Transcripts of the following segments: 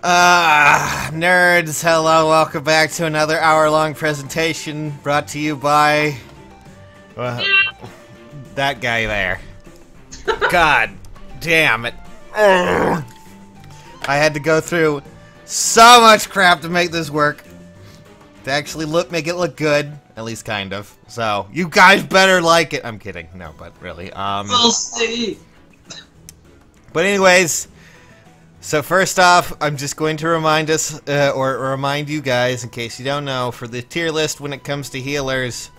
Nerds, hello, welcome back to another hour-long presentation brought to you by, that guy there. God damn it. I had to go through so much crap to make this work. To actually make it look good, at least kind of. So, you guys better like it. I'm kidding, no, but really, We'll see. But anyways, so first off, I'm just going to remind us, or remind you guys, in case you don't know, for the tier list when it comes to healers,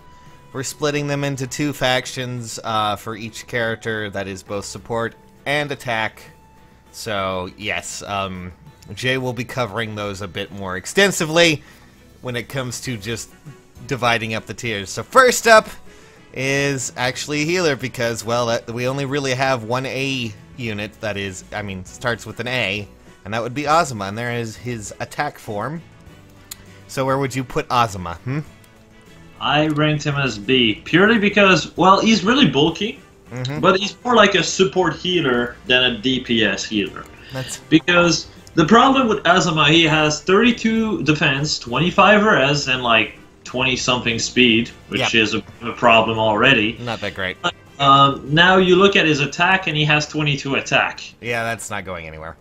we're splitting them into two factions for each character that is both support and attack. So, yes, Jay will be covering those a bit more extensively when it comes to just dividing up the tiers. So first up is actually a healer because, well, we only really have one A unit that is, starts with an A, and that would be Azuma, and there is his attack form. So where would you put Azuma, I ranked him as B, purely because, well, he's really bulky, but he's more like a support healer than a DPS healer. Because the problem with Azuma, he has 32 defense, 25 res, and like 20-something speed, which is a problem already. Not that great. Now you look at his attack, and he has 22 attack. Yeah, that's not going anywhere.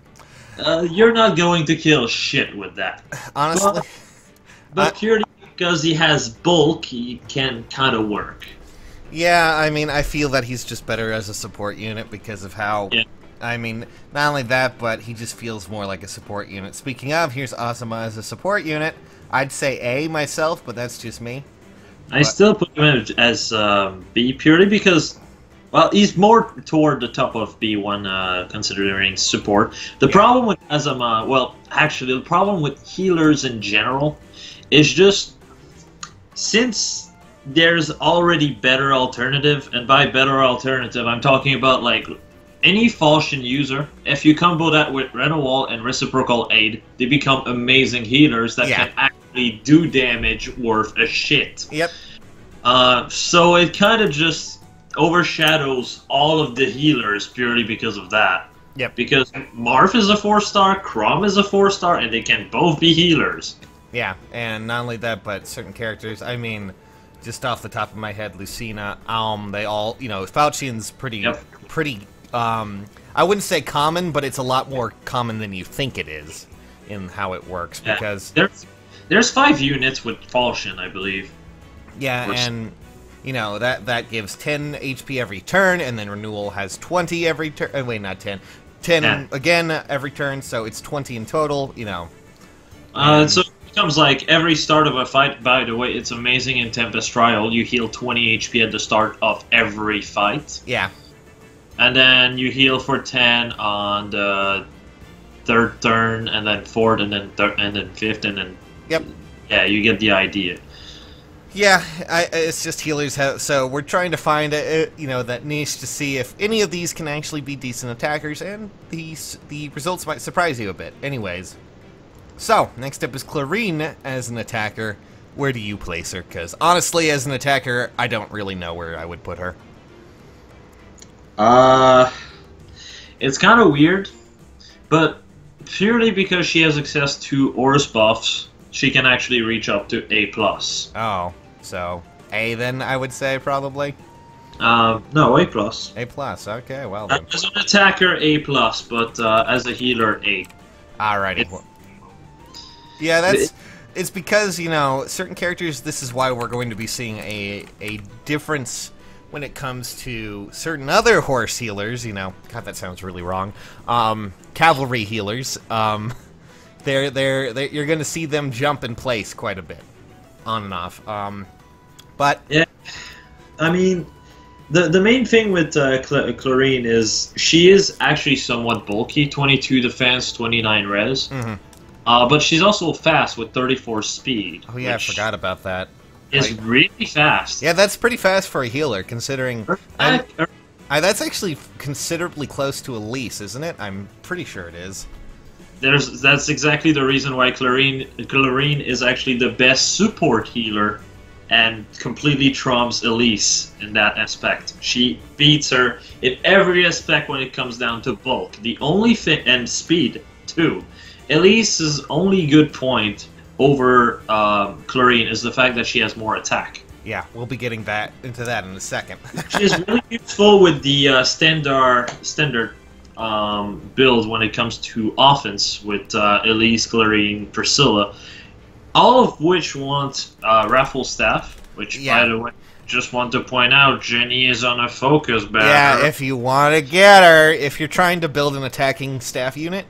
You're not going to kill shit with that. Honestly. But purely because he has bulk, he can kind of work. Yeah, I feel that he's just better as a support unit because of how... Yeah. Not only that, but he just feels more like a support unit. Speaking of, here's Azuma as a support unit. I'd say A myself, but that's just me. I still put him as B purely because, well, he's more toward the top of B1 considering support. The problem with Azuma, well, actually, the problem with healers in general is just since there's already better alternative, and by better alternative, I'm talking about like any falchion user, if you combo that with Renewal and Reciprocal Aid, they become amazing healers that can actually do damage worth a shit. Yep. So it kind of just overshadows all of the healers purely because of that. Yep. Because Marth is a 4-star, Chrom is a 4-star, and they can both be healers. Yeah, and not only that, but certain characters, just off the top of my head, Lucina, they all, Falchion's pretty, I wouldn't say common, but it's a lot more common than you think it is in how it works, because... There's 5 units with Falchion, I believe. Yeah, and, that gives 10 HP every turn, and then Renewal has 20 every turn... wait, not 10. 10 again every turn, so it's 20 in total, So it becomes like every start of a fight, by the way, it's amazing in Tempest Trial, you heal 20 HP at the start of every fight. Yeah. And then you heal for 10 on the 3rd turn, and then 4th, and then 5th, and then... Yep. Yeah, you get the idea. Yeah, it's just healers have... So we're trying to find, that niche to see if any of these can actually be decent attackers, and the results might surprise you a bit. Anyways. So, next up is Chlorine as an attacker. Where do you place her? Because, honestly, as an attacker, I don't really know where I would put her. It's kind of weird, but purely because she has access to Aura's buffs, she can actually reach up to A+. Oh, so A then, I would say, probably? No, A+. A+, okay, well then. As an attacker, A+, but as a healer, A. Alrighty. Yeah, it's because, certain characters, this is why we're going to be seeing a difference when it comes to certain other horse healers, God, that sounds really wrong. Cavalry healers, you're going to see them jump in place quite a bit, on and off. But yeah, the main thing with Chlorine is she is actually somewhat bulky, 22 defense, 29 res. But she's also fast with 34 speed. Oh yeah, I forgot about that. It's really fast. Yeah, that's pretty fast for a healer, considering... that's actually considerably close to a Lissa, isn't it? I'm pretty sure it is. That's exactly the reason why Chlorine is actually the best support healer and completely trumps Elise in that aspect. She beats her in every aspect when it comes down to bulk. The only thing, and speed too. Elise's only good point over Chlorine is the fact that she has more attack. Yeah, we'll be getting into that in a second. She is really useful with the standard build when it comes to offense with Elise, Chlorine, Priscilla, all of which want Raffle Staff, which, by the way, just want to point out, Jenny is on a focus banner. Yeah, if you want to get her, if you're trying to build an attacking staff unit,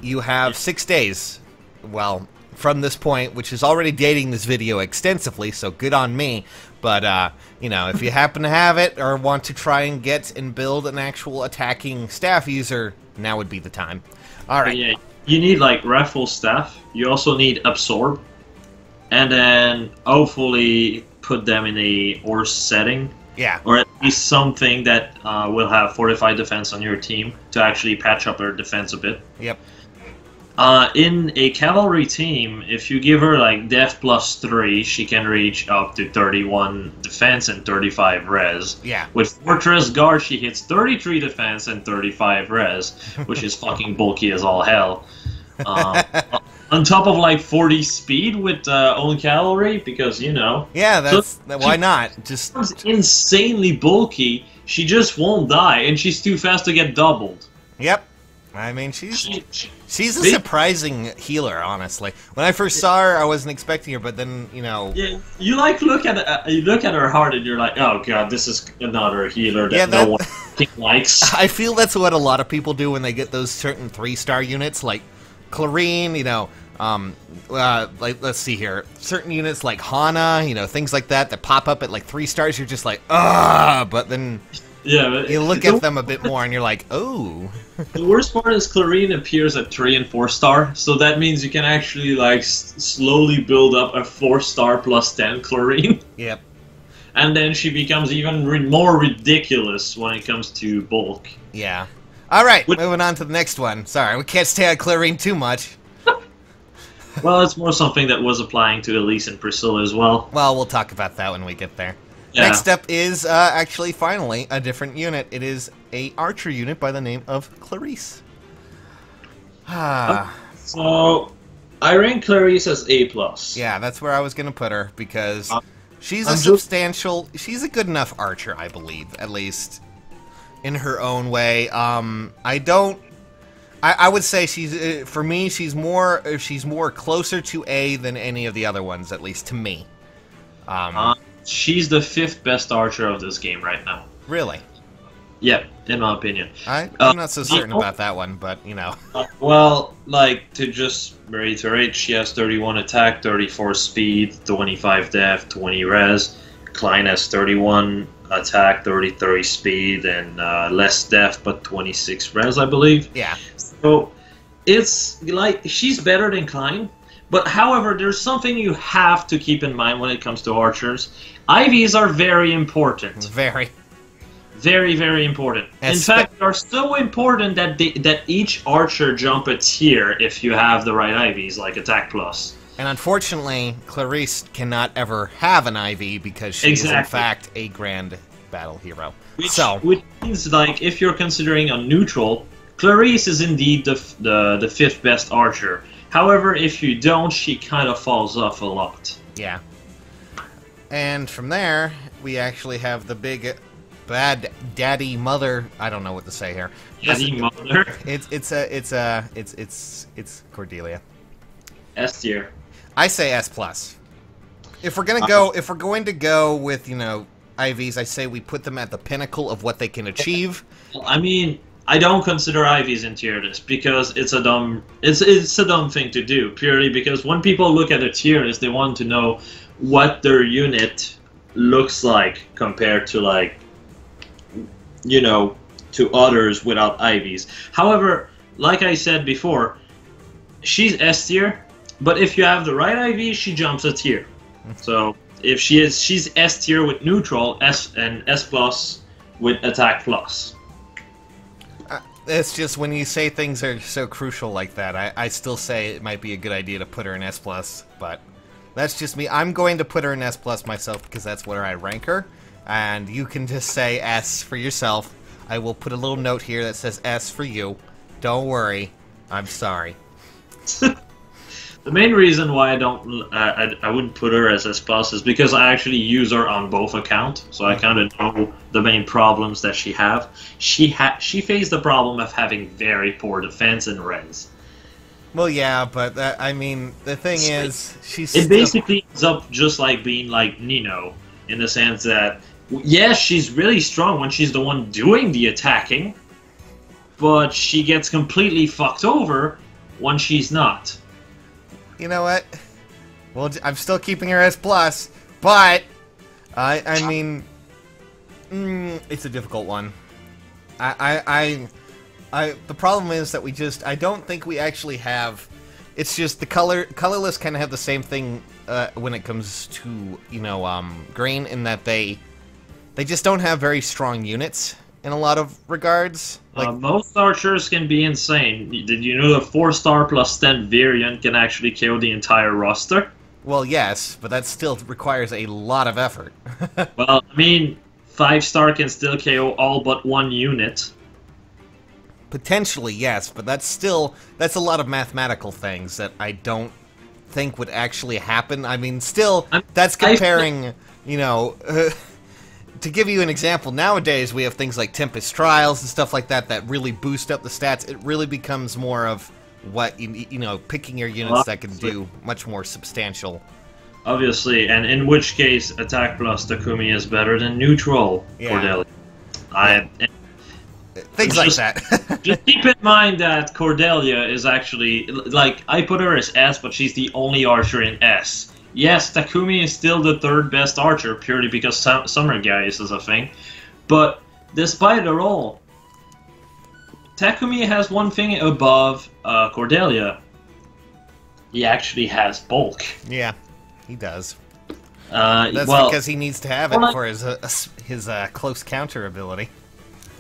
you have 6 days. Well, from this point, which is already dating this video extensively, so good on me. But, you know, if you happen to have it or want to try and get and build an actual attacking staff user, now would be the time. All right. Yeah, you need, like, Raffle Staff. You also need Absorb. And then, hopefully, put them in a Ors setting. Yeah. Or at least something that will have fortified defense on your team to actually patch up their defense a bit. Yep. In a cavalry team, if you give her like Def +3, she can reach up to 31 defense and 35 res. Yeah. With Fortress Guard, she hits 33 defense and 35 res, which is fucking bulky as all hell. On top of like 40 speed with own cavalry, because you know. Yeah, that's why not? Just insanely bulky. She just won't die, and she's too fast to get doubled. Yep. I mean, she's a surprising healer, honestly. When I first saw her, I wasn't expecting her, but then, you know... Yeah, you like look at her heart and you're like, oh god, this is another healer that no one likes. I feel that's what a lot of people do when they get those certain 3-star units, like Chlorine, you know, like, let's see here, certain units like Hana, you know, things like that pop up at like 3 stars, you're just like, ugh, but then... Yeah, but you look at them a bit more and you're like, oh. The worst part is Chlorine appears at 3 and 4 star, so that means you can actually like slowly build up a 4-star +10 Chlorine. Yep. And then she becomes even more ridiculous when it comes to bulk. Yeah. All right, moving on to the next one. Sorry, we can't stay on Chlorine too much. Well, it's more something that was applying to Elise and Priscilla as well. Well, we'll talk about that when we get there. Yeah. Next up is, actually, finally, a different unit. It is a archer unit by the name of Clarice. So, I rank Clarice as A+. Yeah, that's where I was going to put her, because she's she's a good enough archer, I believe, at least, in her own way. I would say she's, for me, she's more closer to A than any of the other ones, at least to me. She's the 5th best archer of this game right now. Really? Yeah, in my opinion. I'm not so certain about that one, but, you know. Well, like, to just reiterate, she has 31 attack, 34 speed, 25 def, 20 res. Klein has 31 attack, 33 speed, and less def, but 26 res, I believe. Yeah. So, it's, like, she's better than Klein. But, however, there's something you have to keep in mind when it comes to archers. IVs are very important. Very. Very, very important. In fact, they are so important that that each archer jump a tier if you have the right IVs, like Attack Plus. And unfortunately, Clarice cannot ever have an IV because she is, in fact, a grand battle hero. Which means, like, if you're considering a neutral, Clarice is indeed the 5th best archer. However, if you don't, she kind of falls off a lot. Yeah. And from there, we actually have the big bad daddy mother. I don't know what to say here. Daddy mother. It's Cordelia. S tier. I say S+. If we're going to go with, you know, IVs, I say we put them at the pinnacle of what they can achieve. I mean, I don't consider IVs in tier list because it's a dumb thing to do, purely because when people look at a tier list, they want to know what their unit looks like compared to, like, you know, to others without IVs. However, like I said before, she's S tier, but if you have the right IV, she jumps a tier. So if she's S tier with neutral, and S+ with attack plus. It's just when you say things are so crucial like that, I still say it might be a good idea to put her in S+, but that's just me. I'm going to put her in S+ myself because that's where I rank her, and you can just say S for yourself. I will put a little note here that says S for you. Don't worry. I'm sorry. The main reason why I wouldn't put her as S plus is because I actually use her on both accounts, so I kind of know the main problems that she have. She faced the problem of having very poor defense and res. Well, yeah, but I mean, the thing is, it basically ends up just like being like Nino, in the sense that yes, she's really strong when she's the one doing the attacking, but she gets completely fucked over when she's not. You know what? Well, I'm still keeping her S plus, but I mean, it's a difficult one. The problem is that I don't think we actually have. It's just the colorless kind of have the same thing when it comes to green, in that they just don't have very strong units in a lot of regards. Like, most archers can be insane. Did you know the 4-star plus 10 variant can actually kill the entire roster? Well, yes, but that still requires a lot of effort. Well, I mean, 5-star can still KO all but one unit. Potentially, yes, but that's a lot of mathematical things that I don't think would actually happen. I mean, still, that's comparing, to give you an example, nowadays we have things like Tempest Trials and stuff like that that really boost up the stats. It really becomes more of what, picking your units that can do much more substantial. Obviously, and in which case, attack plus Takumi is better than neutral Cordelia. Things like that. Just keep in mind that Cordelia is actually, like, I put her as S, but she's the only archer in S. Yes, Takumi is still the 3rd best archer, purely because Summer Guys is a thing. But despite it all, Takumi has one thing above Cordelia. He actually has bulk. Yeah, he does. That's because he needs to have it for his close counter ability.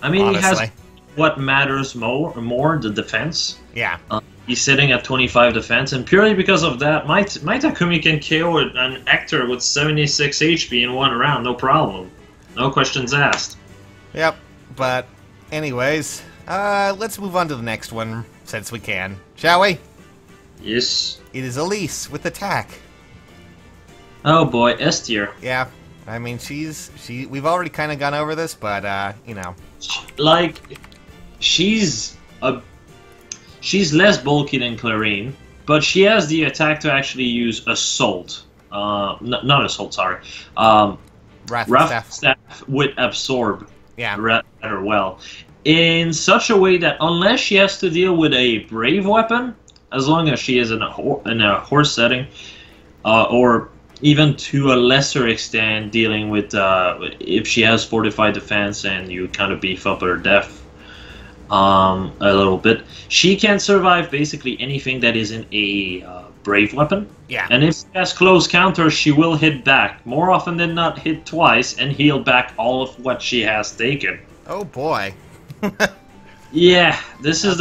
I mean, honestly. He has what matters more, the defense. Yeah. He's sitting at 25 defense, and purely because of that, my Takumi can KO an actor with 76 HP in one round, no problem. No questions asked. Yep, but anyways, let's move on to the next one, since we can. Shall we? Yes. It is Elise with attack. Oh boy, S tier. Yeah, I mean, we've already kind of gone over this, but, Like, she's less bulky than Chlorine, but she has the attack to actually use Assault. Not Assault, sorry. Wrath Staff with Absorb. Yeah. Rather well. In such a way that unless she has to deal with a Brave weapon, as long as she is in a horse setting, or even to a lesser extent dealing with if she has fortified defense and you kind of beef up her def a little bit, she can survive basically anything that isn't a Brave weapon. Yeah. And if she has close counter, she will hit back. More often than not, hit twice and heal back all of what she has taken. Oh boy. Yeah, this is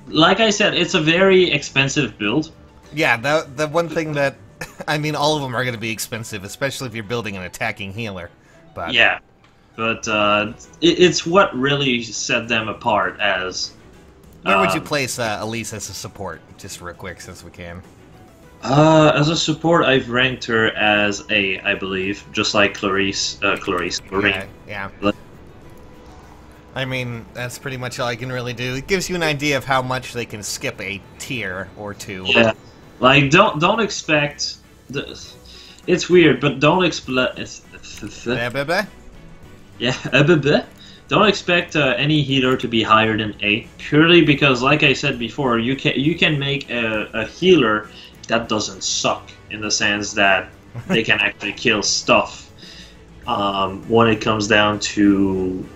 like I said, it's a very expensive build. Yeah, the one thing that, I mean, all of them are going to be expensive, especially if you're building an attacking healer. But yeah, but it's what really set them apart as... Where would you place Elise as a support, just real quick, since we can? As a support, I've ranked her as A, I believe, just like Chlorine. Yeah. I mean, that's pretty much all I can really do. It gives you an idea of how much they can skip a tier or two. Yeah, like don't expect. It's weird, but don't expect. Yeah, don't expect any healer to be higher than A, purely because, like I said before, you can make a healer that doesn't suck, in the sense that they can actually kill stuff. When it comes down to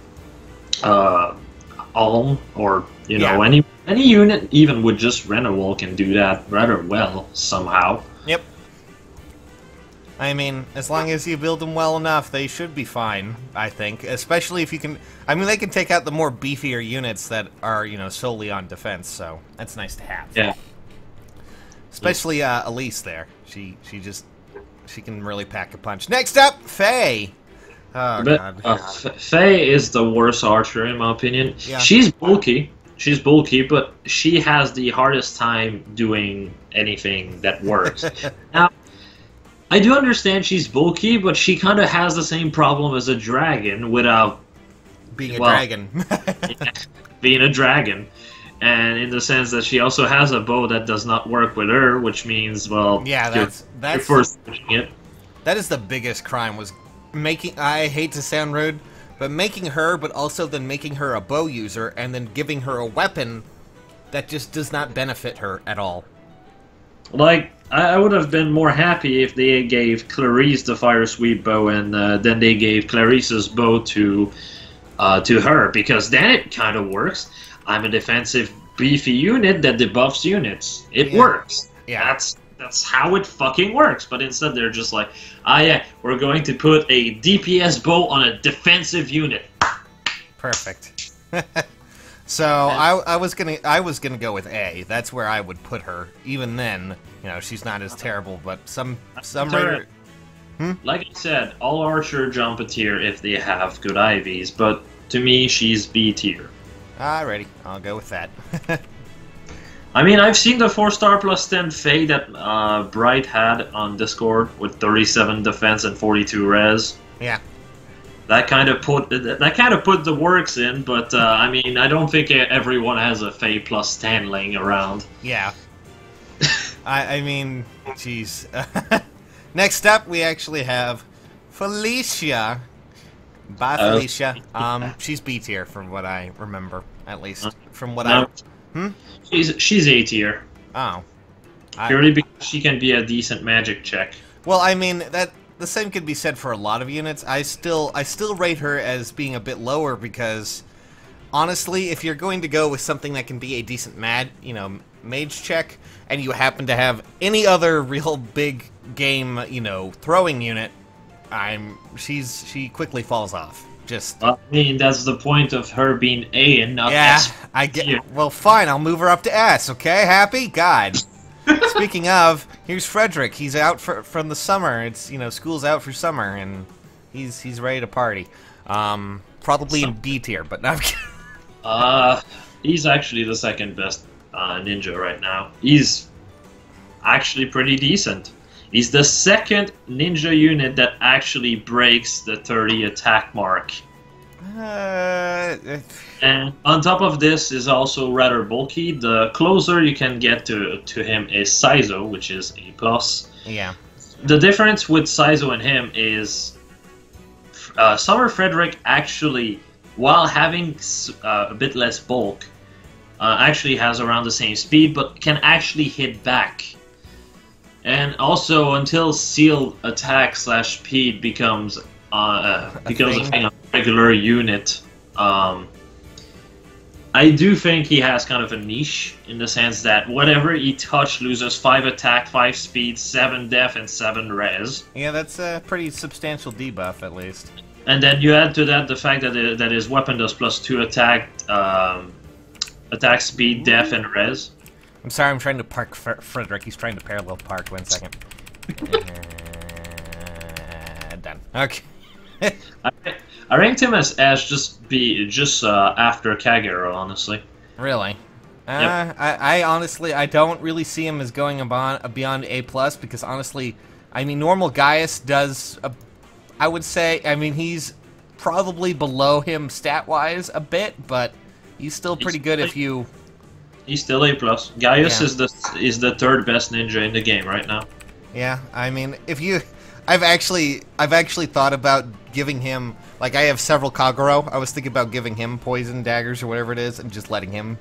Alm, or any unit even with just Renewal can do that rather well somehow. Yep. I mean, as long as you build them well enough, they should be fine, I think. Especially if you can... I mean, they can take out the more beefier units that are, solely on defense, so that's nice to have. Yeah. Especially Elise there. She can really pack a punch. Next up, Faye! Oh, God. Faye is the worst archer, in my opinion. Yeah. She's bulky. she's bulky, but she has the hardest time doing anything that works. Now, I do understand she's bulky, but she kind of has the same problem as a dragon without being a dragon. Being a dragon. And in the sense that she also has a bow that does not work with her, which means, well, yeah, that's first it. That is the biggest crime, was making, I hate to sound rude, but making her, but also then making her a bow user, and then giving her a weapon that just does not benefit her at all. Like, I would have been more happy if they gave Clarice the Fire Sweep bow, and then they gave Clarice's bow to her, because then it kind of works. I'm a defensive, beefy unit that debuffs units. It works. Yeah. That's how it fucking works. But instead they're just like, yeah, we're going to put a DPS bow on a defensive unit. Perfect. So I was gonna go with A. That's where I would put her. Even then, you know, she's not as terrible, but some raider. Like I said, all archer jump a tier if they have good IVs, but to me she's B tier. Alrighty, I'll go with that. I mean, I've seen the 4-star plus 10 Faye that Bright had on Discord with 37 defense and 42 res. Yeah. That kind of put the works in, but I mean, I don't think everyone has a Faye plus 10 laying around. Yeah. I mean, jeez. Next up, we actually have Felicia. Bye, Felicia. She's B tier from what I remember, at least from what She's A tier. Oh. Purely because she can be a decent magic check. Well, I mean that the same could be said for a lot of units. I still rate her as being a bit lower because honestly, if you're going to go with something that can be a decent mage check, and you happen to have any other real big game, throwing unit, she quickly falls off. Just. I mean, that's the point of her being A and not S. Yeah, I get. Well, fine. I'll move her up to S. Okay, happy? God. Speaking of, here's Frederick. He's out from the summer. It's school's out for summer, and he's ready to party. Probably in B tier, but not. He's actually the second best ninja right now. He's actually pretty decent. He's the second ninja unit that actually breaks the 30 attack mark. And on top of this is also rather bulky. The closer you can get to him is Saizo, which is A+. Yeah. The difference with Saizo and him is Summer Frederick actually, while having a bit less bulk, actually has around the same speed, but can actually hit back. And also, until sealed attack / speed becomes a regular unit, I do think he has kind of a niche in the sense that whatever he touch loses 5 attack, 5 speed, 7 def, and 7 res. Yeah, that's a pretty substantial debuff at least. And then you add to that the fact that his weapon does +2 attack, attack speed, def, and res. I'm sorry, I'm trying to park Frederick. He's trying to parallel park. 1 second. Done. Okay. I ranked him as just after Kagero, honestly. Really? Yep. I honestly, I don't really see him as going beyond A+, because honestly, I mean, normal Gaius does, I would say, I mean, he's probably below him stat-wise a bit, but he's still pretty good if you... He's still A+. Gaius is the third best ninja in the game right now. Yeah, I mean, if you... I've actually thought about giving him... Like, I have several Kagero. I was thinking about giving him poison daggers or whatever it is and just letting him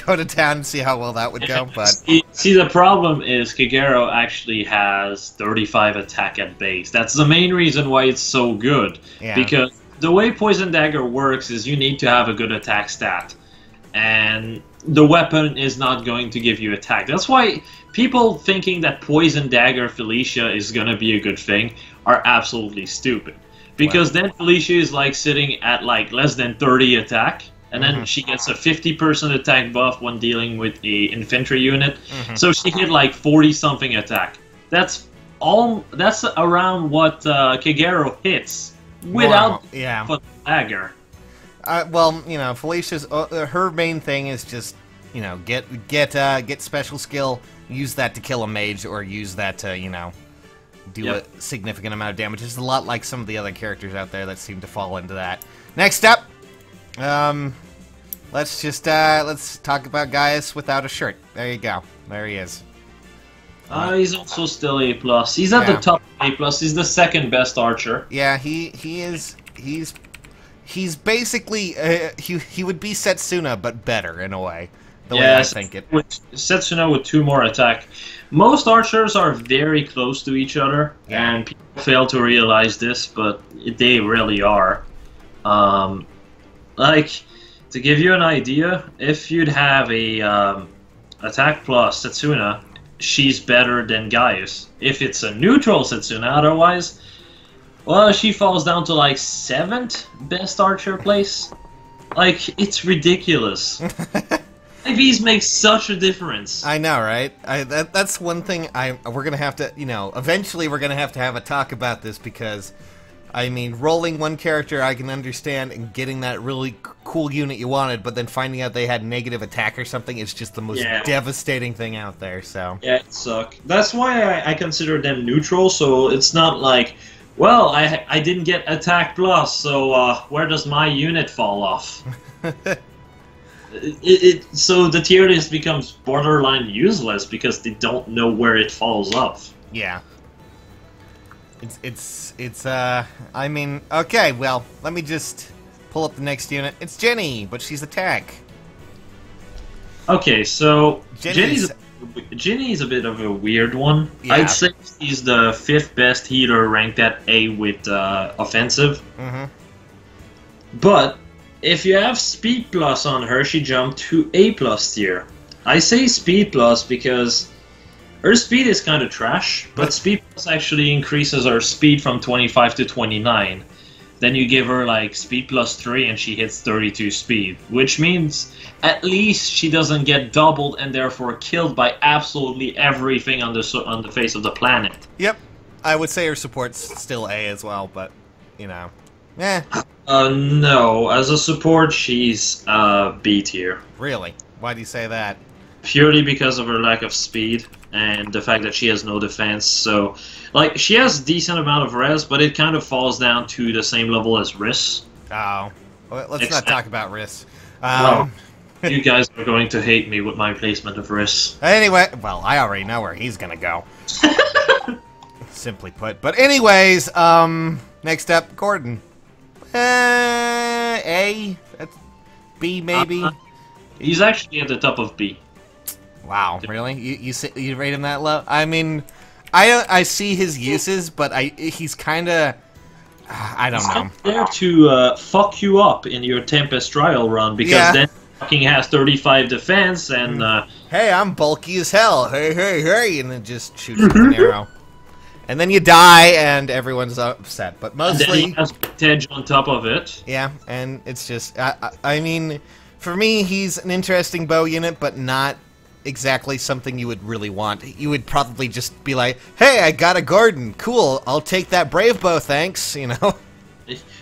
go to town and see how well that would go, but... See, the problem is Kagero actually has 35 attack at base. That's the main reason why it's so good. Yeah. Because the way Poison Dagger works is you need to have a good attack stat. And the weapon is not going to give you attack. That's why people thinking that Poison Dagger Felicia is going to be a good thing are absolutely stupid. Because then Felicia is like sitting at like less than 30 attack, and then she gets a 50% attack buff when dealing with the infantry unit. So she hit like 40-something attack. That's around what Kagero hits without the dagger. Well, you know, Felicia's her main thing is just, you know, get special skill, use that to kill a mage, or use that to, you know, do a significant amount of damage. It's a lot like some of the other characters out there that seem to fall into that. Next up, let's talk about Gaius without a shirt. There you go. There he is. He's also still A+. He's at the top A+. He's the second best archer. Yeah, he is. He's basically he would be Setsuna, but better in a way. The way I think it. Setsuna with 2 more attack. Most archers are very close to each other, and people fail to realize this, but they really are. Like, to give you an idea, if you'd have a attack plus Setsuna, she's better than Gaius. If it's a neutral Setsuna, otherwise, well, she falls down to like 7th best archer place. Like, it's ridiculous. IVs make such a difference. I know, right? That's one thing we're gonna have to, you know, eventually we're gonna have a talk about this, because, I mean, rolling one character I can understand, and getting that really cool unit you wanted, but then finding out they had negative attack or something is just the most devastating thing out there, so. Yeah, it sucks. That's why I consider them neutral, so it's not like, well, I didn't get attack plus, so where does my unit fall off? So the tier list becomes borderline useless because they don't know where it falls off. Yeah. It's I mean, okay, well, let me just pull up the next unit. It's Jenny, but she's attack. Okay, so Jenny's a bit of a weird one. Yeah. I'd say she's the 5th best healer ranked at A with offensive. Mm-hmm. But if you have speed plus on her, she jumped to A+ tier. I say speed plus because her speed is kind of trash, but speed plus actually increases her speed from 25 to 29. Then you give her like speed plus 3 and she hits 32 speed, which means at least she doesn't get doubled and therefore killed by absolutely everything on the face of the planet. Yep, I would say her support's still A as well, but you know, no, as a support she's B tier. Really? Why do you say that? Purely because of her lack of speed and the fact that she has no defense. So, like, she has a decent amount of res, but it kind of falls down to the same level as Wrys. Oh, well, let's not talk about Wrys. Well, you guys are going to hate me with my placement of Wrys. Anyway, well, I already know where he's gonna go. Simply put. But anyways, next up, Gordon. A? That's B, maybe? He's actually at the top of B. Wow, really? You rate him that low? I mean, I see his uses, but he's kind of, I don't know. He's there to fuck you up in your Tempest trial run, because then fucking has 35 defense and hey, I'm bulky as hell. Hey, and then just shoots with an arrow. And then you die, and everyone's upset. But mostly, and then he has edge on top of it. Yeah, and it's just, I mean, for me, he's an interesting bow unit, but not exactly something you would really want. You would probably just be like, hey, I got a Gordon. Cool, I'll take that Brave Bow, thanks, you know?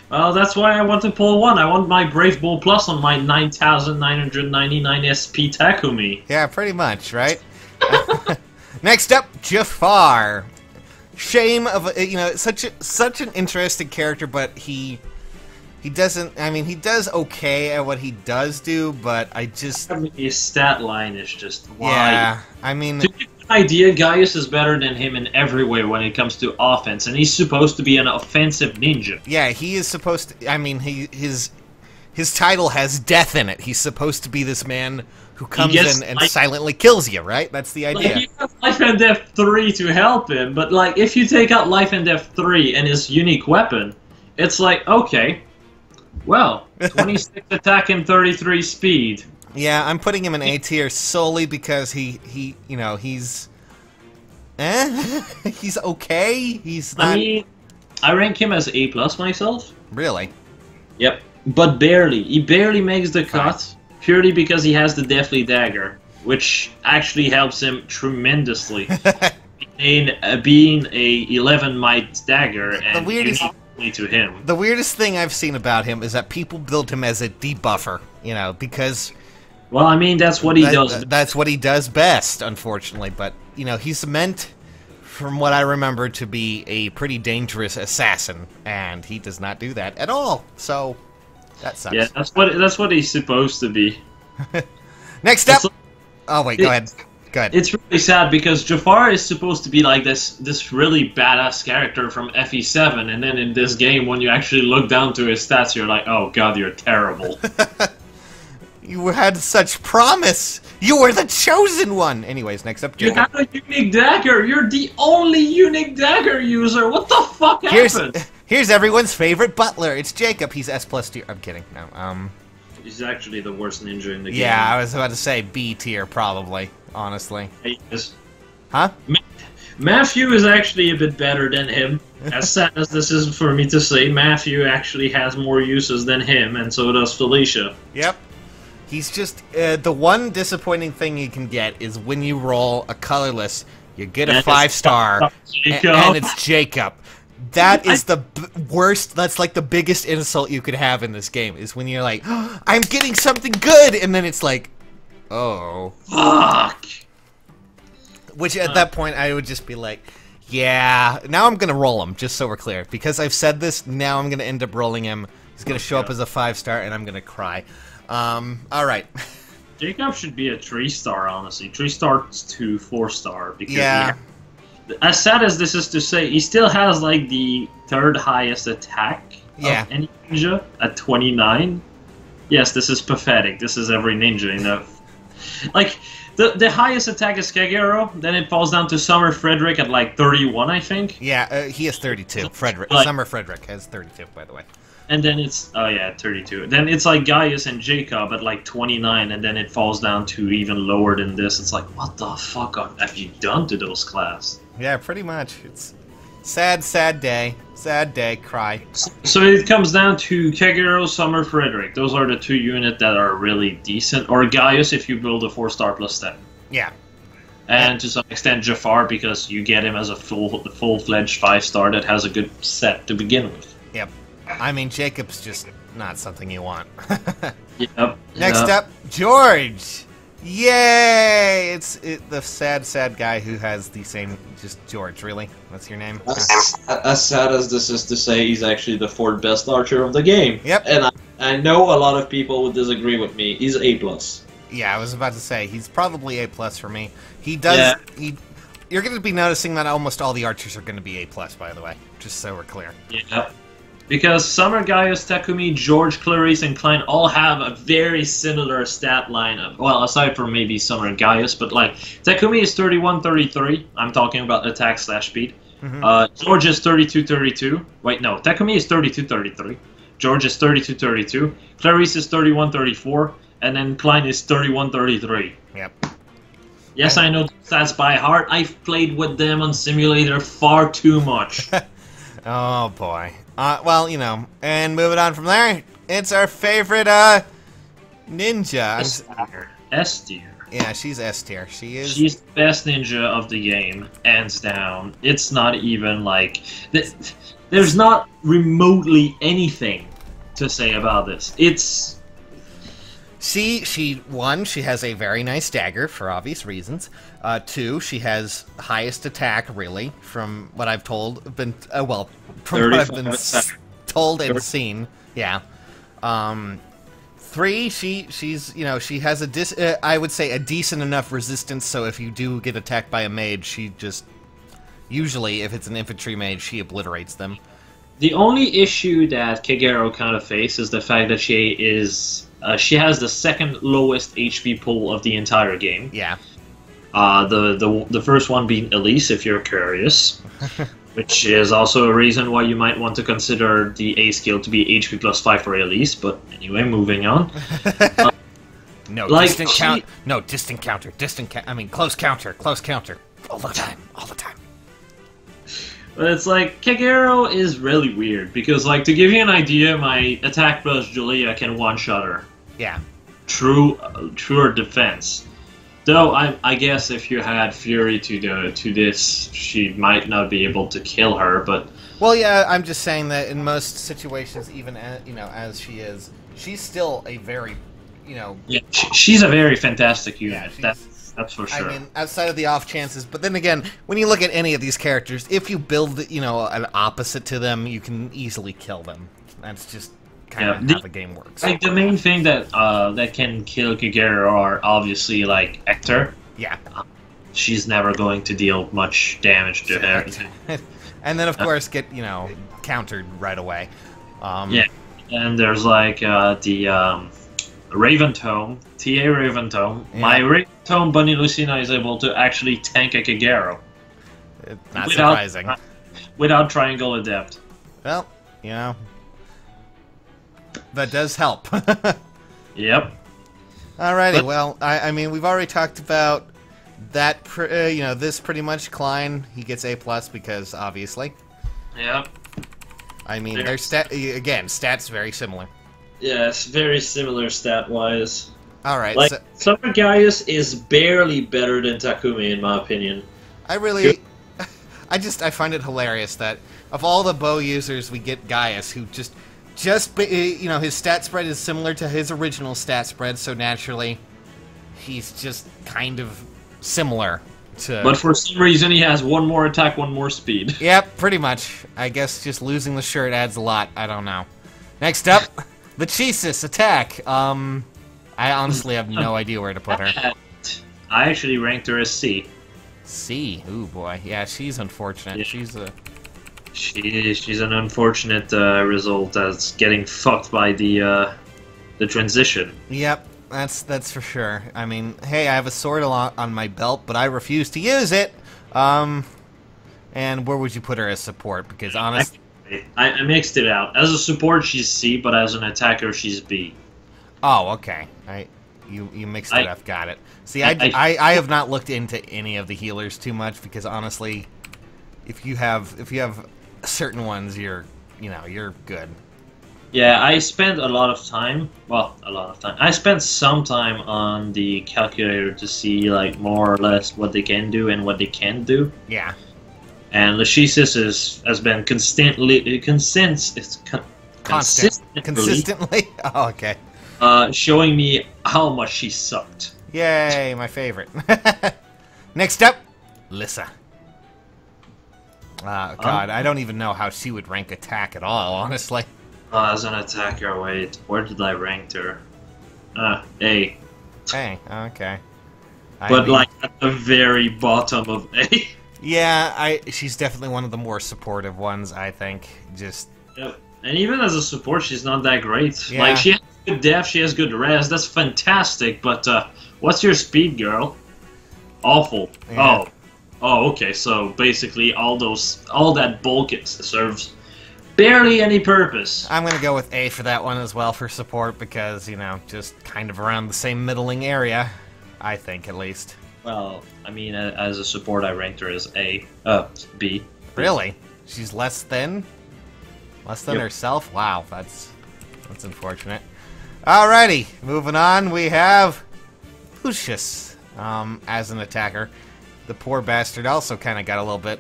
Well, that's why I want to pull one. I want my Brave Bow Plus on my 9,999 SP Takumi. Yeah, pretty much, right? Next up, Jafar. Shame of, you know, such an interesting character, but he doesn't, I mean, he does okay at what he does do, but I mean, his stat line is just, why? Yeah, I mean, to give you an idea, Gaius is better than him in every way when it comes to offense, and he's supposed to be an offensive ninja. Yeah, he is supposed to, I mean, his title has death in it. He's supposed to be this man who comes in and silently kills you, right? That's the idea. Like, he has Life and Death 3 to help him, but like, if you take out Life and Death 3 and his unique weapon, it's like, okay, well, 26 attack and 33 speed. Yeah, I'm putting him in A tier solely because he you know, he's he's okay. He's not... I mean, I rank him as A+ myself. Really? Yep, but barely. He barely makes the cut, purely because he has the Deathly Dagger, which actually helps him tremendously. Being a 11 might dagger and only to him. The weirdest thing I've seen about him is that people build him as a debuffer, you know, because... Well, I mean, that's what he does. That's what he does best, unfortunately. But, you know, he's meant, from what I remember, to be a pretty dangerous assassin, and he does not do that at all. So, that sucks. Yeah, that's what he's supposed to be. Next up... Oh, wait, go ahead. Go ahead. It's really sad because Jafar is supposed to be like this really badass character from FE7, and then in this game, when you actually look down to his stats, you're like, oh god, you're terrible. You had such promise! You were the chosen one! Anyways, next up, You have a unique dagger! You're the only unique dagger user! What the fuck happened? Here's everyone's favorite butler. It's Jacob. He's S+ tier. I'm kidding. No, He's actually the worst ninja in the game. Yeah, I was about to say B tier, probably. Honestly. He is. Huh? Matthew is actually a bit better than him. As sad as this is for me to say, Matthew actually has more uses than him, and so does Felicia. Yep. He's just... the one disappointing thing you can get is when you roll a colorless, you get a 5-star, and it's Jacob. That is the worst, that's like the biggest insult you could have in this game, is when you're like, oh, I'm getting something good, and then it's like, oh. Fuck! Which at that point I would just be like, yeah, now I'm gonna roll him, just so we're clear. Because I've said this, now I'm gonna end up rolling him. He's gonna show up as a 5-star, and I'm gonna cry. Alright. Jacob should be a 3-star, honestly. 3 stars to 4-star, because yeah. As sad as this is to say, he still has like the 3rd highest attack of any ninja at 29. Yes, this is pathetic. This is every ninja enough. Like, the highest attack is Kagero, then it falls down to Summer Frederick at like 31, I think. Yeah, he has 32. Summer Frederick has 32, by the way. And then it's, oh yeah, 32. Then it's like Gaius and Jacob at like 29, and then it falls down to even lower than this. It's like, what the fuck have you done to those class? Yeah, pretty much. It's sad, sad day. Sad day, cry. So it comes down to Kagero, Summer, Frederick. Those are the 2 units that are really decent. Or Gaius if you build a 4-star plus 10. Yeah. And to some extent Jafar, because you get him as a full-fledged 5-star that has a good set to begin with. Yep. I mean, Jacob's just not something you want. Yep. Next up, George! Yay! It's the sad, sad guy who has the same... Just George, really? That's your name? As sad as this is to say, he's actually the 4th best archer of the game. Yep. And I know a lot of people would disagree with me. He's A+. Yeah, I was about to say, he's probably A+ for me. He does... Yeah. You're going to be noticing that almost all the archers are going to be A+, by the way. Just so we're clear. Yeah. Because Summer, Gaius, Takumi, George, Clarice, and Klein all have a very similar stat lineup. Well, aside from maybe Summer and Gaius, but like, Takumi is 31-33. I'm talking about attack / speed. Mm-hmm. George is 32-32. Wait, no, Takumi is 32-33. George is 32-32. Clarice is 31-34. And then Klein is 31-33. Yep. Yes, I know stats by heart. I've played with them on simulator far too much. Oh, boy. Well, you know, and moving on from there, it's our favorite, ninja. S tier. Yeah, she's S tier. She's the best ninja of the game, hands down. It's not even like... There's not remotely anything to say about this. It's... She has a very nice dagger, for obvious reasons. 2, she has highest attack, really, from what I've told, from what I've been told and seen. Yeah. 3, she's, you know, she has I would say a decent enough resistance, so if you do get attacked by a mage, she just, usually, if it's an infantry mage, she obliterates them. The only issue that Kagero kind of faces is the fact that she is... she has the 2nd lowest HP pool of the entire game. Yeah. The first one being Elise, if you're curious. Which is also a reason why you might want to consider the A skill to be HP plus 5 for Elise, but anyway, moving on. No, like distant counter. I mean, close counter. All the time. But it's like, Kagero is really weird, because like, to give you an idea, my attack plus Julia can one-shot her. Yeah. Truer defense. Though I guess if you had Fury to this, she might not be able to kill her. But well, yeah, I'm just saying that in most situations, even as she is, she's still a very, yeah, she's a very fantastic unit. Yeah, that's for sure. I mean, outside of the off chances, but then again, when you look at any of these characters, if you build, an opposite to them, you can easily kill them. That's just kind of how the game works. Like the main thing that can kill Kagero are obviously like Hector. Yeah. She's never going to deal much damage to her. And then of course get countered right away. Yeah. And there's like the Raven Tome, TA Raven Tome. Yeah. My Raven Tome Bunny Lucina is able to actually tank a Kagero. Not surprising. Without Triangle Adept. Well, that does help. Yep. Alrighty, well, I mean, we've already talked about that, this pretty much. Klein, he gets A+, because, obviously. Yep. I mean, their stats very similar. Yes, very similar stat-wise. Alright, like, Summer Gaius is barely better than Takumi, in my opinion. I find it hilarious that, of all the bow users, we get Gaius, who just his stat spread is similar to his original stat spread, so naturally, he's just kind of similar to... But for some reason, he has one more attack, one more speed. Yep, pretty much. I guess just losing the shirt adds a lot. I don't know. Next up, the Cheesis attack. I honestly have no idea where to put her. I actually ranked her as C. C? Ooh, boy. Yeah, she's unfortunate. Yeah. She's an unfortunate result as getting fucked by the transition. Yep, that's for sure. I mean, hey, I have a sword on my belt, but I refuse to use it. And where would you put her as support? Because honestly, I mixed it out. As a support, she's C, but as an attacker, she's B. Oh, okay. You mixed it up. Got it. See, I have not looked into any of the healers too much because honestly, if you have certain ones, you're good. Yeah, I spent a lot of time. Well, a lot of time. I spent some time on the calculator to see like more or less what they can do and what they can't do. Yeah. And Lachesis has been consistently. Oh, okay. Showing me how much she sucked. Yay, my favorite. Next up, Lissa. Oh, God, I don't even know how she would rank attack at all, honestly. As an attacker, wait, where did I rank her? A. A, okay. But like at the very bottom of A. Yeah, she's definitely one of the more supportive ones, I think. Just. Yep. And even as a support, she's not that great. Yeah. Like, she has good def, she has good res, that's fantastic, but what's your speed, girl? Awful. Yeah. Oh, okay, so basically all that bulk serves barely any purpose. I'm gonna go with A for that one as well for support because, just kind of around the same middling area, I think, at least. Well, I mean, as a support, I ranked her as B. Really? She's less than? Less than Yep. herself? Wow, that's unfortunate. Alrighty, moving on, we have Lucius as an attacker. The poor bastard also kind of got a little bit,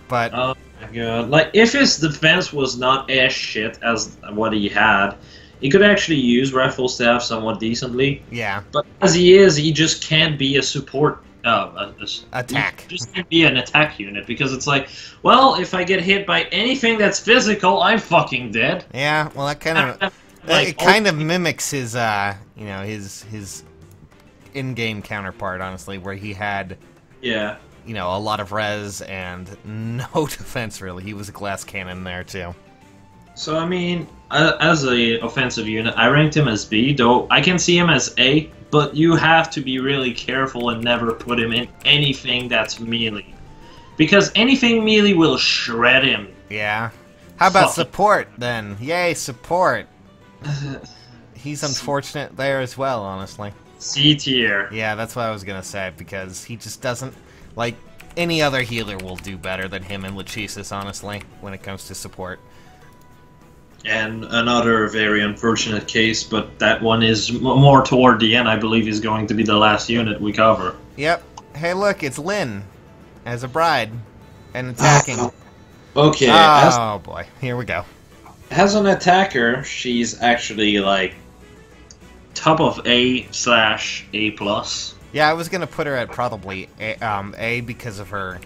but... Oh my god. Like, if his defense was not as shit as what he had, he could actually use Rifle Staff somewhat decently. Yeah. But as he is, he just can't be a support... attack. He just can't be an attack unit, because it's like, well, if I get hit by anything that's physical, I'm fucking dead. Yeah, well, that kind of... Like, it kind of mimics his, his in-game counterpart, honestly, where he had... Yeah. A lot of res and no defense, really. He was a glass cannon there, too. So, I mean, as a offensive unit, I ranked him as B, though I can see him as A, but you have to be really careful and never put him in anything that's melee. Because anything melee will shred him. Yeah. How about support, then? Yay, support. He's unfortunate there as well, honestly. C tier. Yeah, that's what I was gonna say, because he just doesn't... Like, any other healer will do better than him and Lachesis, honestly, when it comes to support. And another very unfortunate case, but that one is more toward the end. I believe is going to be the last unit we cover. Yep. Hey, look, it's Lynn as a bride and attacking. Okay. Oh boy, here we go. As an attacker, she's actually like top of A/A+. Yeah, I was gonna put her at probably A because of her,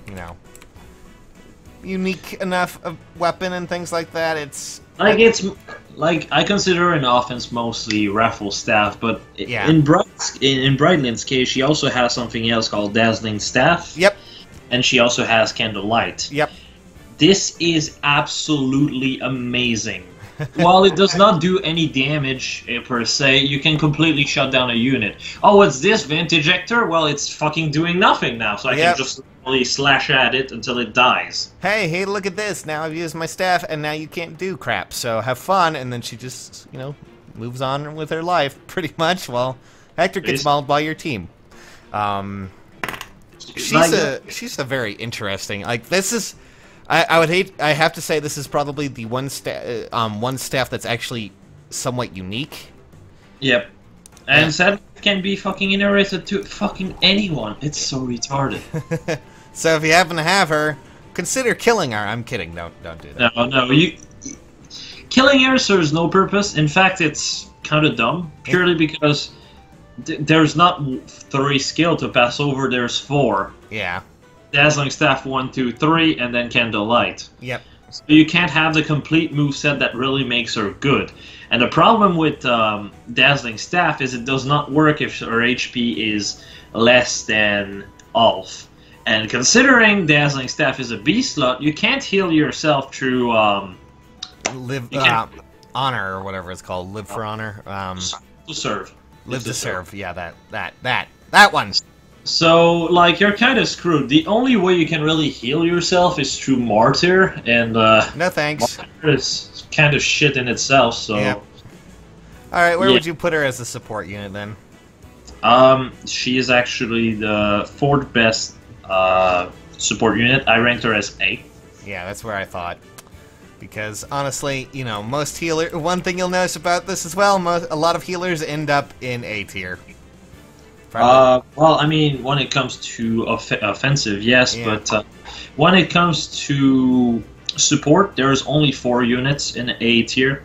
unique enough of weapon and things like that. It's I consider her in offense mostly Raffle Staff, but Yeah. in Brightlin's case, she also has something else called Dazzling Staff. Yep. And she also has Candlelight. Yep. This is absolutely amazing. While it does not do any damage per se, you can completely shut down a unit. Oh, what's this Vintage Hector? Well, it's fucking doing nothing now, so I Yep. can just really slash at it until it dies. Hey, look at this. Now I've used my staff, and now you can't do crap. So have fun, and then she just, moves on with her life, pretty much, while Hector gets mauled by your team. She's a very interesting. Like, this is, I have to say, this is probably the one staff that's actually somewhat unique. Yep. And sadly, it can be fucking inherited to fucking anyone. It's so retarded. So if you happen to have her, consider killing her. I'm kidding. Don't do that. No. Killing her serves no purpose. In fact, it's kind of dumb. Purely because there's not 3 skill to pass over. There's 4. Yeah. Dazzling Staff 1, 2, 3, and then Candlelight. Yep. So you can't have the complete moveset that really makes her good. And the problem with Dazzling Staff is it does not work if her HP is less than half. And considering Dazzling Staff is a B slot, you can't heal yourself through honor or whatever it's called. Live for honor. to serve. Live to serve. Yeah, that one. So, like, you're kind of screwed. The only way you can really heal yourself is through Martyr, and no thanks. Martyr is kind of shit in itself. So, yep. All right, where would you put her as a support unit then? She is actually the 4th best support unit. I ranked her as A. Yeah, that's where I thought. Because honestly, most healers. One thing you'll notice about this as well, a lot of healers end up in A tier. Well, I mean, when it comes to offensive, yes, Yeah. but when it comes to support, there's only 4 units in A tier,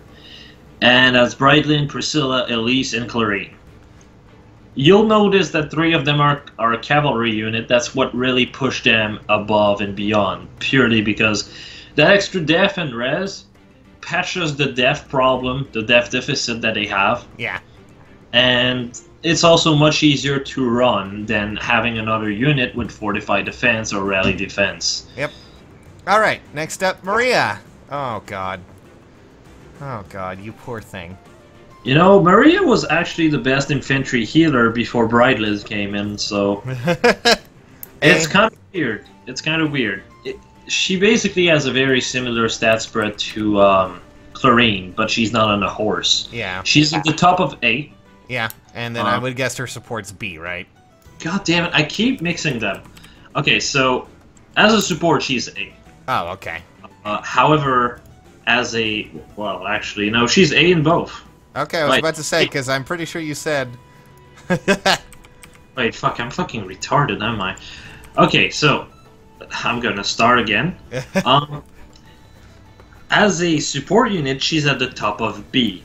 and that's Brightling, Priscilla, Elise, and Chlorine. You'll notice that 3 of them are a cavalry unit. That's what really pushed them above and beyond, purely because that extra def and res patches the def problem, the def deficit that they have. Yeah. And it's also much easier to run than having another unit with fortified defense or rally defense. Yep. Alright, next up, Maria. Oh, God. Oh, God, you poor thing. Maria was actually the best infantry healer before Brightliz came in, so it's kind of weird. She basically has a very similar stat spread to Chlorine, but she's not on a horse. Yeah. She's at the top of A. Yeah, and then I would guess her support's B, right? God damn it, I keep mixing them. Okay, so as a support, she's A. Oh, okay. However, as a... Well, actually, no, she's A in both. Okay, I was about to say, because I'm pretty sure you said... Wait, fuck, I'm fucking retarded, am I? Okay, so... I'm gonna start again. As a support unit, she's at the top of B.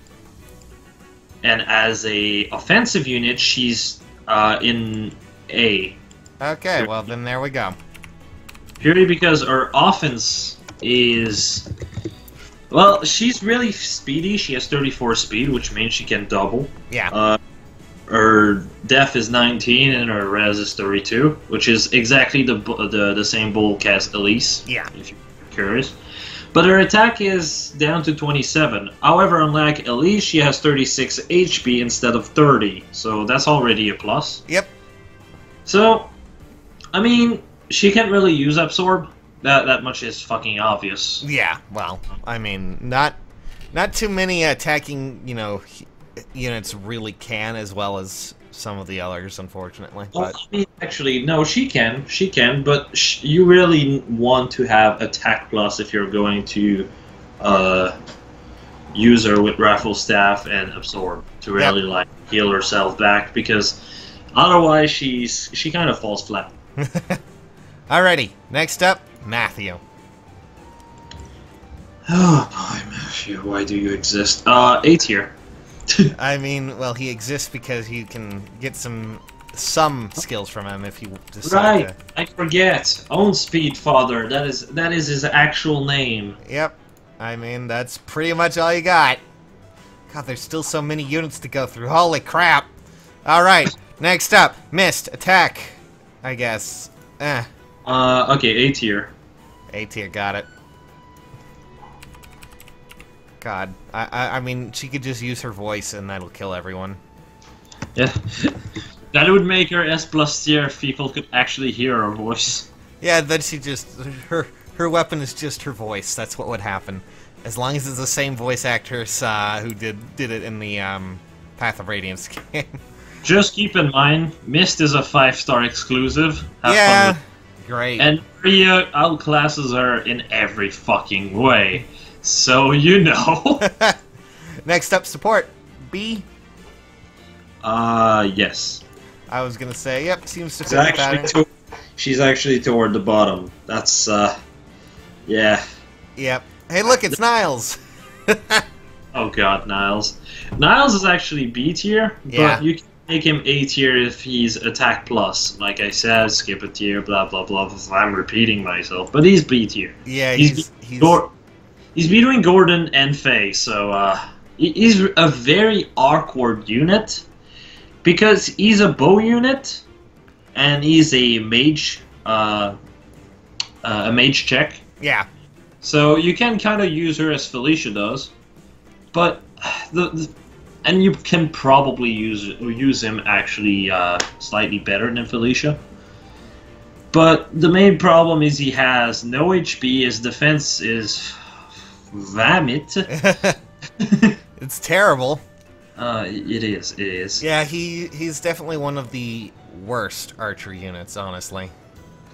And as a offensive unit, she's in A. Okay, well then there we go. Purely because her offense is... Well, she's really speedy. She has 34 speed, which means she can double. Yeah. Her def is 19 and her res is 32, which is exactly the same bulk as Elise. Yeah. If you're curious. But her attack is down to 27. However, unlike Elise, she has 36 HP instead of 30, so that's already a plus. Yep. So, I mean, she can't really use Absorb. That much is fucking obvious. Yeah, well, I mean, not too many attacking, units really can, as well as some of the others, unfortunately. Well, But I mean, actually, no, she can, but you really want to have attack plus if you're going to use her with Raffle Staff and Absorb to really like heal herself back, because otherwise she kind of falls flat. Alrighty, next up, Matthew. Oh boy, Matthew, why do you exist? A tier. I mean, well, he exists because you can get some skills from him if you decide Right, I forget. Own Speed Father, that is his actual name. Yep. I mean, that's pretty much all you got. God, there's still so many units to go through. Holy crap. Alright, next up, Mist, attack, I guess. Okay, A tier. A tier, got it. God, I mean, she could just use her voice and that'll kill everyone. Yeah. That would make her S+ tier if people could actually hear her voice. Yeah, then she just... Her weapon is just her voice. That's what would happen. As long as it's the same voice actress who did it in the Path of Radiance game. Just keep in mind, Mist is a 5-star exclusive. Have yeah, fun with great. And Rhea outclasses her in every fucking way. So, you know. Next up, support. B. Yes. I was gonna say, yep, seems to fit the pattern. She's actually toward the bottom. That's, yeah. Yep. Hey, look, it's Niles. Oh god, Niles. Niles is actually B tier, Yeah. but you can make him A tier if he's attack plus. Like I said, skip a tier, blah blah blah. I'm repeating myself, but he's B tier. Yeah, he's between Gordon and Faye, so he's a very awkward unit because he's a bow unit and he's a mage check. Yeah. So you can kind of use her as Felicia does, but and you can probably use him actually slightly better than Felicia. But the main problem is he has no HP. His defense is vomit. It's terrible. It is. Yeah, he's definitely one of the worst archer units, honestly.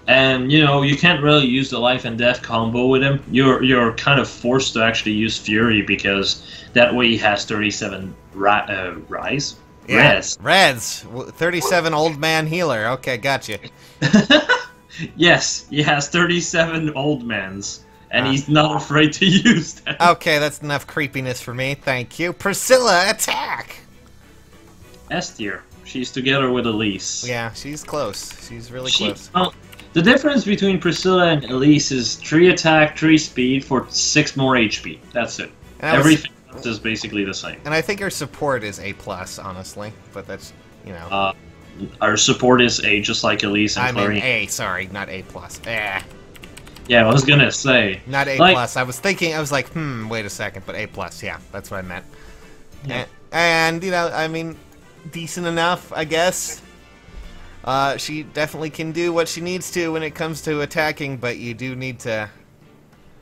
And you know, you can't really use the life and death combo with him. You're kind of forced to actually use Fury because that way he has 37 Wrys. Yeah, Reds. 37 old man healer. Okay, gotcha. Yes, he has 37 old mans, and he's not afraid to use them. Okay, that's enough creepiness for me. Thank you. Priscilla, attack! S tier. She's together with Elise. Yeah, she's close. She's really close. Well, the difference between Priscilla and Elise is 3 attack, 3 speed for 6 more HP. That's it. Everything else is basically the same. And I think her support is A+, honestly. But that's, you know... our support is A, just like Elise and Chlorine. I mean A, sorry, not A+. Yeah, I was gonna say. Not A+. I was like, wait a second, but A+, yeah, that's what I meant. Yeah. And, you know, I mean, decent enough, I guess. She definitely can do what she needs to when it comes to attacking, but you do need to...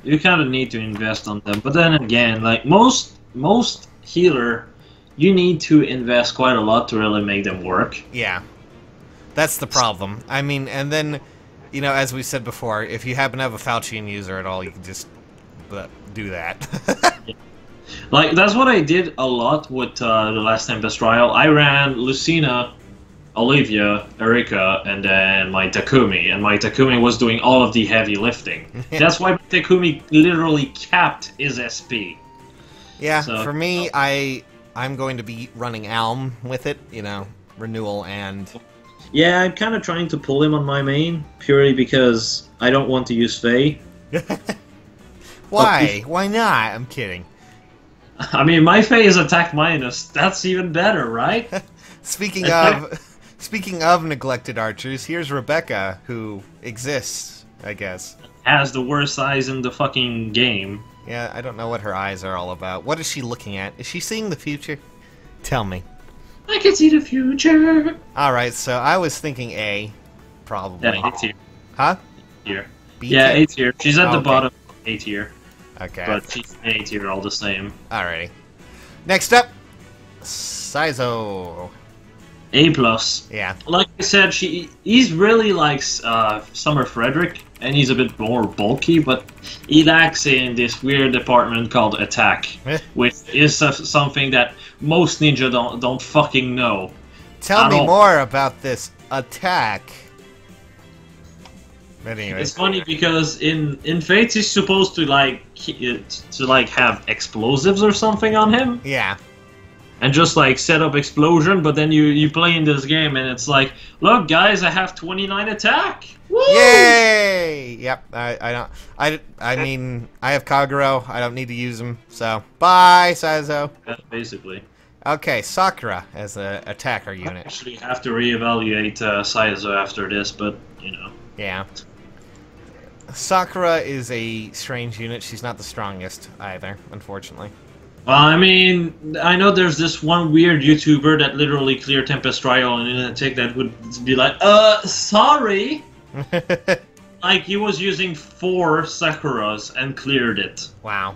You kind of need to invest on them. But then again, like, most healer, you need to invest quite a lot to really make them work. Yeah. That's the problem. I mean, and then, you know, as we said before, if you happen to have a Falchian user at all, you can just do that. Yeah. Like, that's what I did a lot with the last Tempest Trial. I ran Lucina, Olivia, Erika, and then my Takumi. And my Takumi was doing all of the heavy lifting. That's why my Takumi literally capped his SP. Yeah, so, for me, I'm going to be running Alm with it, you know, renewal and... Yeah, I'm kind of trying to pull him on my main, purely because I don't want to use Faye. Why? Why not? I'm kidding. I mean, my Faye is attack minus. That's even better, right? Speaking of neglected archers, here's Rebecca, who exists, I guess. Has the worst eyes in the fucking game. Yeah, I don't know what her eyes are all about. What is she looking at? Is she seeing the future? Tell me. I can see the future. Alright, so I was thinking A, probably. Yeah, A tier. Huh? Tier. B yeah, tier? A tier. She's at the Okay. bottom of A tier. Okay. But she's A tier all the same. Alrighty. Next up, Saizo. A plus. Yeah. Like I said, he's really like Summer Frederick, and he's a bit more bulky, but he lacks in this weird department called attack, which is something that most ninja don't fucking know. Tell me more about this attack. But anyways. It's funny because in Fates he's supposed to have explosives or something on him. Yeah. And just like set up explosion, but then you play in this game and it's like, look guys, I have 29 attack. Woo! Yay! Yep. I mean, I have Kagero. I don't need to use him. So bye, Saizo. Basically. Okay, Sakura as an attacker unit. I actually have to reevaluate Saizo after this, but you know. Yeah. Sakura is a strange unit. She's not the strongest either, unfortunately. I mean, I know there's this one weird YouTuber that literally cleared Tempest Trial and in a tick that would be like, sorry! Like, he was using 4 Sakuras and cleared it. Wow.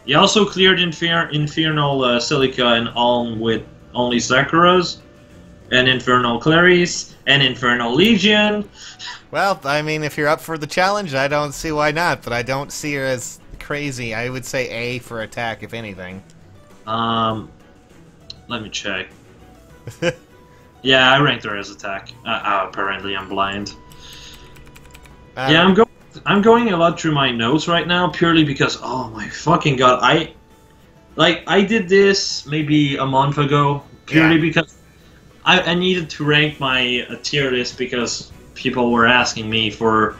He also cleared Infernal Silica and Alm with only Sakuras, and Infernal Clarice, and Infernal Legion. Well, I mean, if you're up for the challenge, I don't see why not, but I don't see her as crazy. I would say A for attack, if anything. Let me check. Yeah, I ranked her as attack. Apparently I'm blind. Yeah, I'm going a lot through my notes right now, purely because, oh my fucking god, I did this maybe a month ago, purely because I needed to rank my tier list because people were asking me for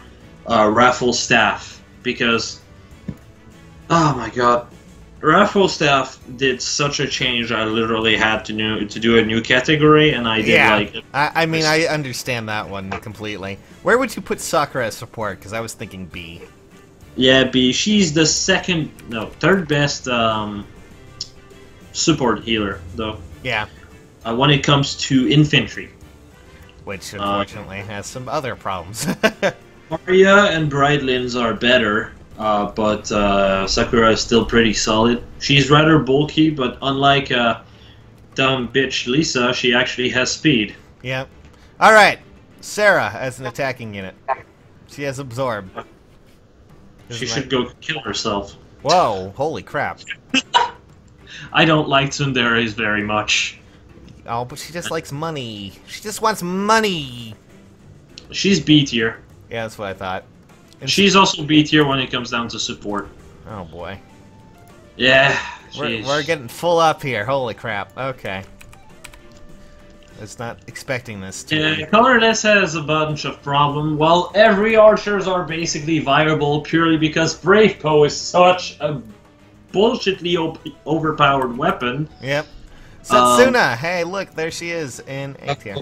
raffle staff, because oh my god, raffle staff did such a change. I literally had to do a new category, and I did like. I mean, I understand that one completely. Where would you put Sakura as support? Because I was thinking B. Yeah, B. She's the third best support healer, though. Yeah. When it comes to infantry, which unfortunately has some other problems. Arya and Brightlands are better. But Sakura is still pretty solid. She's rather bulky, but unlike dumb bitch Lissa, she actually has speed. Yep. Alright, Sarah as an attacking unit. She has Absorb. She should go kill herself. Whoa, holy crap. I don't like tsunderes very much. Oh, but she just likes money. She just wants money! She's B tier. Yeah, that's what I thought. She's also B tier when it comes down to support. Oh boy. Yeah. We're getting full up here. Holy crap. Okay. I was not expecting this to Yeah, Colorless has a bunch of problems. Well, every archers are basically viable purely because Brave Poe is such a bullshitly overpowered weapon. Yep. Setsuna! Hey, look, there she is in A tier.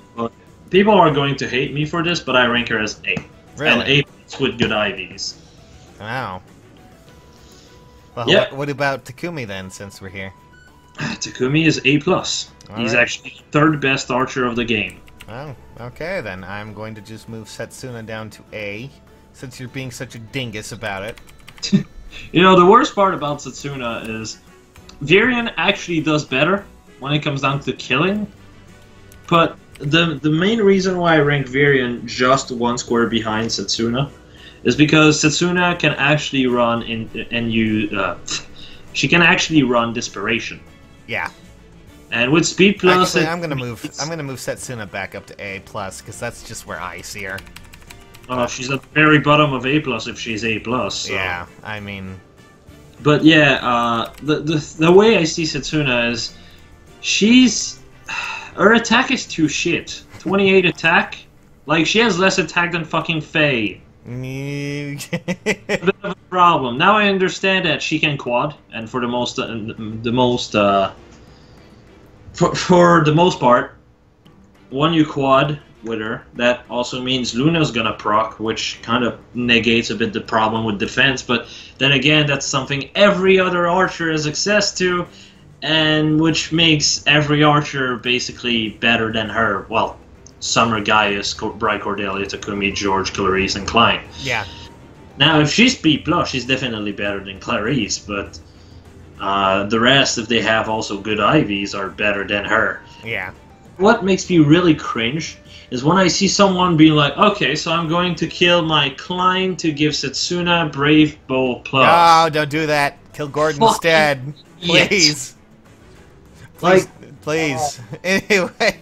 People are going to hate me for this, but I rank her as A. Really? And A with good IVs. Wow. Well, yeah. What about Takumi then, since we're here? Takumi is A+. He's actually the 3rd best archer of the game. Oh, okay then. I'm going to just move Setsuna down to A, since you're being such a dingus about it. You know, the worst part about Setsuna is Virion actually does better when it comes down to killing, but the main reason why I rank Virion just 1 square behind Setsuna is because Setsuna can actually run she can actually run Desperation. Yeah. And with Speed Plus, actually, I'm gonna move Setsuna back up to A+, because that's just where I see her. Oh, she's at the very bottom of A+ if she's A+. So. Yeah, I mean. But yeah, the way I see Setsuna is, her attack is too shit. 28 attack, like she has less attack than fucking Faye. A bit of a problem. Now I understand that she can quad, and for the most part, when you quad with her, that also means Luna's gonna proc, which kind of negates a bit the problem with defense. But then again, that's something every other archer has access to, and which makes every archer basically better than her. Well, Summer, Gaius, Bright Cordelia, Takumi, George, Clarice, and Klein. Yeah. Now, if she's B+, she's definitely better than Clarice, but the rest, if they have also good IVs, are better than her. Yeah. what makes me really cringe is when I see someone be like, okay, so I'm going to kill my client to give Setsuna Brave Bow Plus. No, don't do that. Kill Gordon instead. Please. Please. Please. Anyways.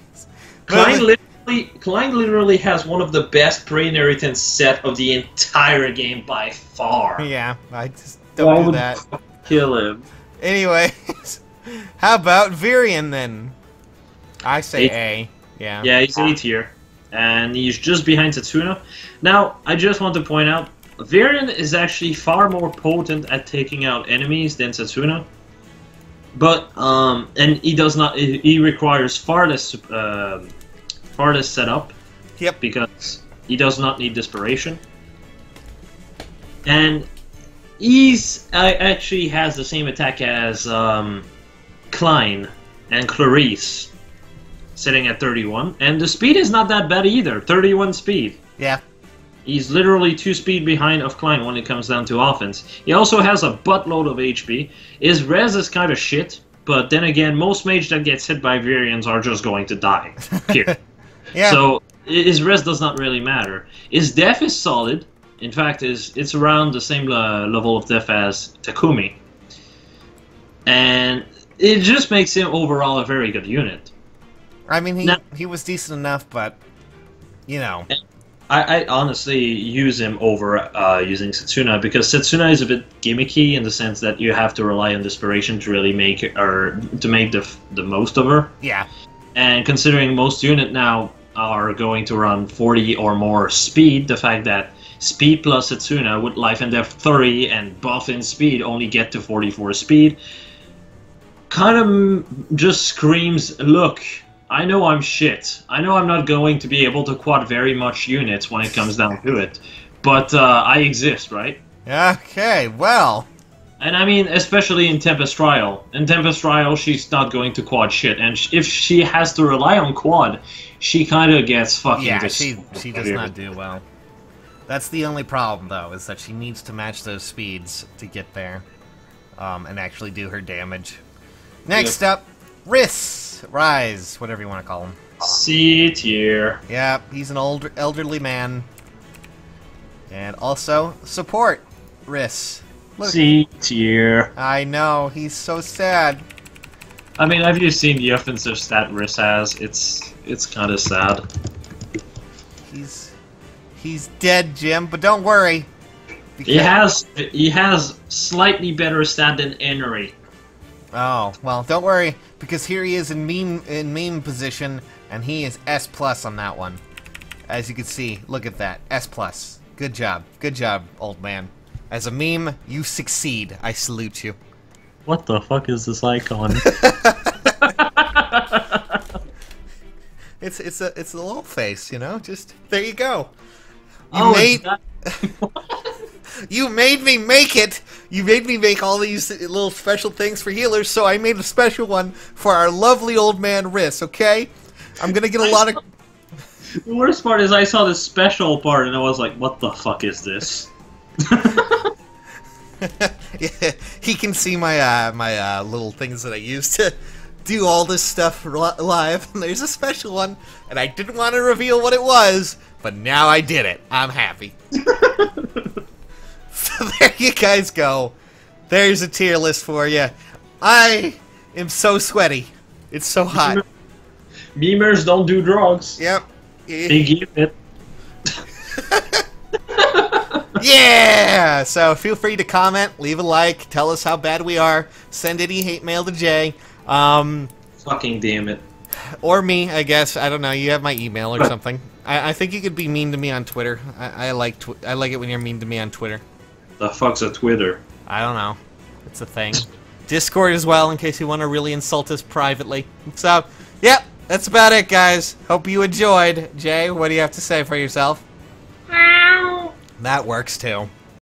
Klein literally has one of the best brain inheritance set of the entire game by far. Yeah, I just don't do that. Kill him. Anyways, how about Virion then? I say A. Yeah. Yeah, he's A tier. And he's just behind Setsuna. Now, I just want to point out, Virion is actually far more potent at taking out enemies than Setsuna. But, and he does not, he requires far less setup. Yep. Because he does not need Desperation. And he's actually has the same attack as Klein and Clarice, sitting at 31. And the speed is not that bad either, 31 speed. Yeah. He's literally 2 speed behind of Klein when it comes down to offense. He also has a buttload of HP. His res is kind of shit, but then again, most mage that gets hit by Virions are just going to die. Here. Yeah. So his res does not really matter. His def is solid. In fact, it's around the same level of def as Takumi. And it just makes him overall a very good unit. I mean, he was decent enough, but, you know. I honestly use him over using Setsuna, because Setsuna is a bit gimmicky in the sense that you have to rely on Desperation to really make the most of her. Yeah. And considering most units now are going to run 40 or more speed, the fact that speed plus Setsuna with life and death 30 and buff in speed only get to 44 speed kind of just screams, look, I know I'm shit. I know I'm not going to be able to quad very much units when it comes down to it, but I exist, right? Okay, well. And I mean, especially in Tempest Trial. In Tempest Trial, she's not going to quad shit, and if she has to rely on quad, she kind of gets fucking destroyed. She does not do well. That's the only problem, though, is that she needs to match those speeds to get there, and actually do her damage. Next up, Wrys, whatever you want to call him. C tier. Yeah, he's an elderly man. And also, support Wrys. C tier. I know, he's so sad. I mean, have you seen the offensive stat Wrys has? It's kind of sad. He's dead, Jim, but don't worry. He has slightly better stat than Enery. Oh, well, don't worry, because here he is in meme position, and he is S+ on that one. As you can see, look at that, S+. Good job, old man. As a meme, you succeed. I salute you. What the fuck is this icon? It's a little face, you know. Just there you go. You made me make it! You made me make all these little special things for healers, so I made a special one for our lovely old man Wrys, okay? I'm gonna get a lot of... The worst part is I saw this special part and I was like, what the fuck is this? Yeah, he can see my my little things that I use to do all this stuff live, and there's a special one, and I didn't want to reveal what it was, but now I did it. I'm happy. So there you guys go. There's a tier list for you. I am so sweaty. It's so hot. Memers don't do drugs. Yep. They give it. Yeah! So feel free to comment, leave a like, tell us how bad we are, send any hate mail to Jay. Fucking damn it. Or me, I guess. I don't know. You have my email or something. I think you could be mean to me on Twitter. I like it when you're mean to me on Twitter. The fuck's a Twitter? I don't know. It's a thing. Discord as well, in case you want to really insult us privately. So, yep, that's about it, guys. Hope you enjoyed. Jay, what do you have to say for yourself? That works, too.